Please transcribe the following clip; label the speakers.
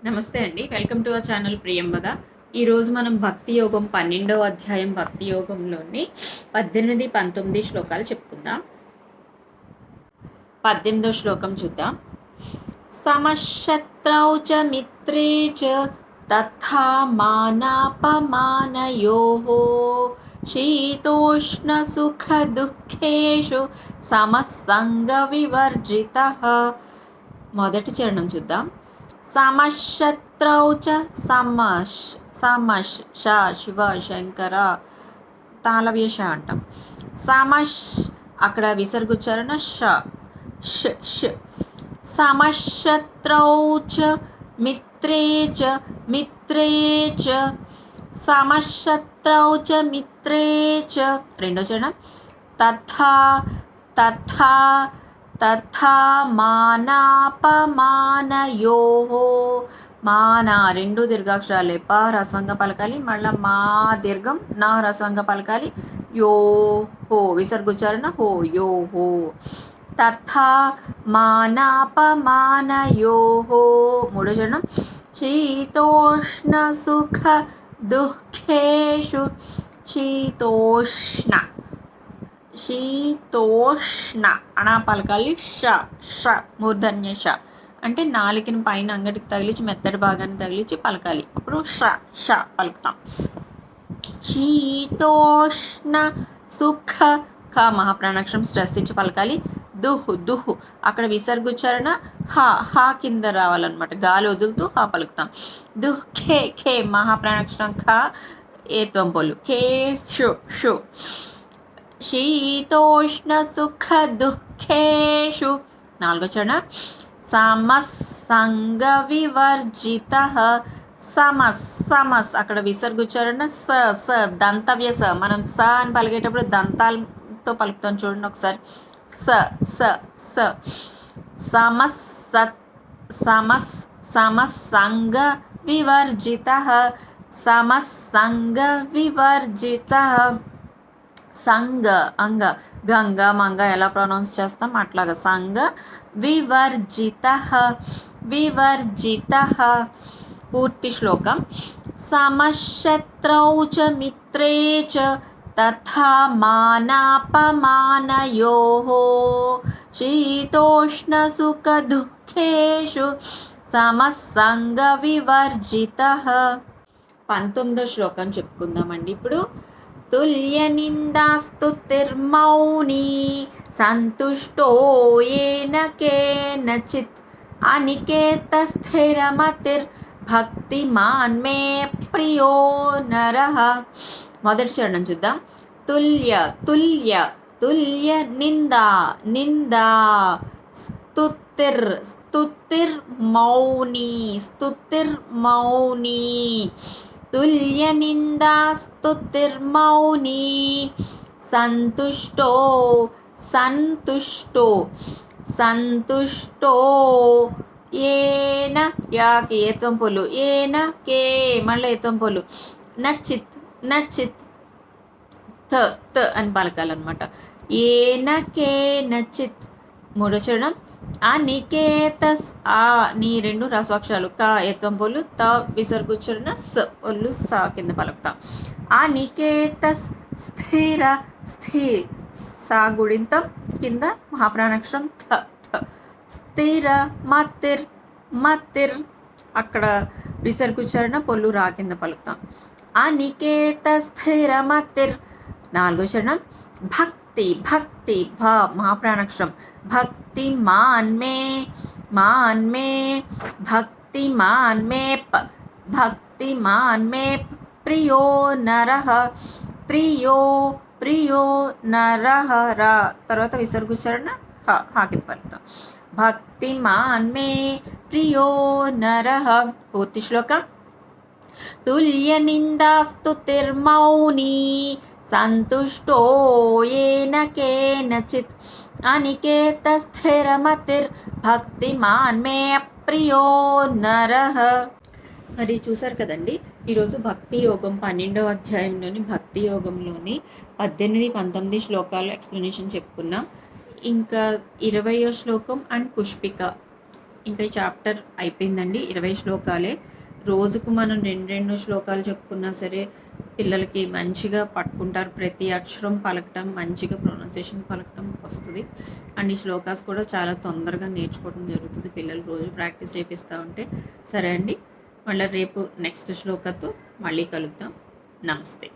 Speaker 1: నమస్తే అండి. Welcome to our channel Priyamvada. ఈరోజు మనం భక్తి యోగం 12వ అధ్యాయం భక్తి యోగంలోని 18, 19 శ్లోకాలు చెప్పుకుందాం. 18వ శ్లోకం చూద్దాం. సమశత్రౌ చ మిత్రే చ తథా మానాపమానయోః శీతోష్ణ సుఖ దుఃఖేషు సమస్సంగ వివర్జితః. మొదటి చరణం చూద్దాం. సమశత్రౌ చ సమష్ శివ శంకర తాళవ్య ష అంటాం. సమష్ అక్కడ విసర్గుచ్చారణ ష. సమశత్రౌ చ మిత్రే చ సమశత్రౌ చ మిత్రే చ. రెండో చరణం. తథా మానాపమానయోః. మాన రెండు దీర్ఘాక్షరాలే. ప రస్వంగా పలకాలి, మళ్ళీ మా దీర్ఘం నా రస్వంగా పలకాలి. యోహో విసర్గుచ్చారణ హో యోహో. తథా మానాపమానయోః. మూడో చరణం. శీతోష్ణ సుఖ దుఃఖేషు. శీతోష్ణ అనా పలకాలి. ష మూర్ధన్య ష అంటే నాలుకని పైన అంగటికి తగిలించి మెత్తడి భాగాన్ని తగిలించి పలకాలి. అప్పుడు ష పలుకుతాం. శీతోష్ణ సుఖ క మహాప్రాణాక్షరం స్ట్రెస్సించి పలకాలి. దుహు అక్కడ విసర్గుచ్చారణ హా కింద రావాలన్నమాట. గాలి వదులుతూ హా పలుకుతాం. దుఃఖే మహాప్రాణాక్షరం ఖ ఏత్వం పొల్లు కే షు. శీతోష్ణ సుఖ దుఃఖేషు. నాలుగో చరణ. సమస్సంగ వివర్జితః. సమస్ అక్కడ విసర్గుచ్చారణ స దంతవ్య స. మనం స అని పలికేటప్పుడు దంతాలతో పలుకుతాం చూడండి ఒకసారి. సమస్సంగ వివర్జితః. సంగ అంగ గంగ మంగ ఎలా ప్రొనౌన్స్ చేస్తాం అట్లాగా. సంగ వివర్జితః. పూర్తి శ్లోకం. సమశత్రౌ చ మిత్రే చ తథా మానాపమానయోః శీతోష్ణ సుఖ దుఃఖేషు సమస్సంగ వివర్జితః. 19వ శ్లోకం చెప్పుకుందామండి ఇప్పుడు. తుల్య నిందాస్తుతిర్మౌనీ సంతుష్టో ఏన కేనచిత్ అనికేత స్థిరమతిర్ భక్తిమాన్ మే ప్రియో నరః. మొదటి చరణం చూద్దాం. తుల్య నిందా స్తుతిర్మౌనీ తుల్య నిందాస్తుతిర్మౌనీ సంతుష్టో ఏన యాకి ఏత్వం పొలు ఏన కే మళ్ళీ ఏత్వం పొలు నచిత్ త అని పలకాలన్నమాట. ఏన కే నచిత్. మూడో చరణం. అనికేతస్ ఆ నీ రెండు రస్వాక్షరాలు క ఏత్వం పొలు త విసర్గుచ్చరణ స ఒళ్ళు స కింద పలుకుతాం. అనికేతస్ స్థిర సా గుడింతం కింద మహాప్రాణాక్షరం థ స్థిర మతిర్ అక్కడ విసర్గుచ్చరణ పొల్లు రా కింద పలుకుతాం. అనికేత స్థిర మతిర్. నాలుగో చరణం. భక్తి భ మహాప్రాణాక్షరం భక్తిమాన్ మే ప్రియో నరః ప్రియో నరః రా తర్వాత విసర్గుచ్చరణ హా కింద పలుకుతాం. భక్తిమాన్ మే ప్రియో నరః. పూర్తి శ్లోకం. తుల్య నిందాస్తుతిర్మౌనీ సంతుష్టో ఏన కేనచిత్ అనికేత స్థిరమతిర్ భక్తిమాన్ మే ప్రియో నరః. మరి చూసారు కదండి, ఈరోజు భక్తి యోగం 12వ అధ్యాయంలోని భక్తి యోగంలోని 18, 19 శ్లోకాలు ఎక్స్ప్లెనేషన్ చెప్పుకున్నాం. ఇంకా 20వ శ్లోకం అండ్ పుష్పిక ఇంకా ఈ చాప్టర్ అయిపోయిందండి. 20 శ్లోకాలే. రోజుకు మనం 2 శ్లోకాలు చెప్పుకున్నా సరే పిల్లలకి మంచిగా పట్టుకుంటారు. ప్రతి అక్షరం పలకటం, మంచిగా ప్రొనౌన్సియేషన్ పలకటం వస్తుంది. అండ్ ఈ శ్లోకాస్ కూడా చాలా తొందరగా నేర్చుకోవడం జరుగుతుంది పిల్లలు రోజు ప్రాక్టీస్ చేపిస్తూ ఉంటే. సరే అండి, మళ్ళీ రేపు నెక్స్ట్ శ్లోకంతో మళ్ళీ కలుద్దాం. నమస్తే.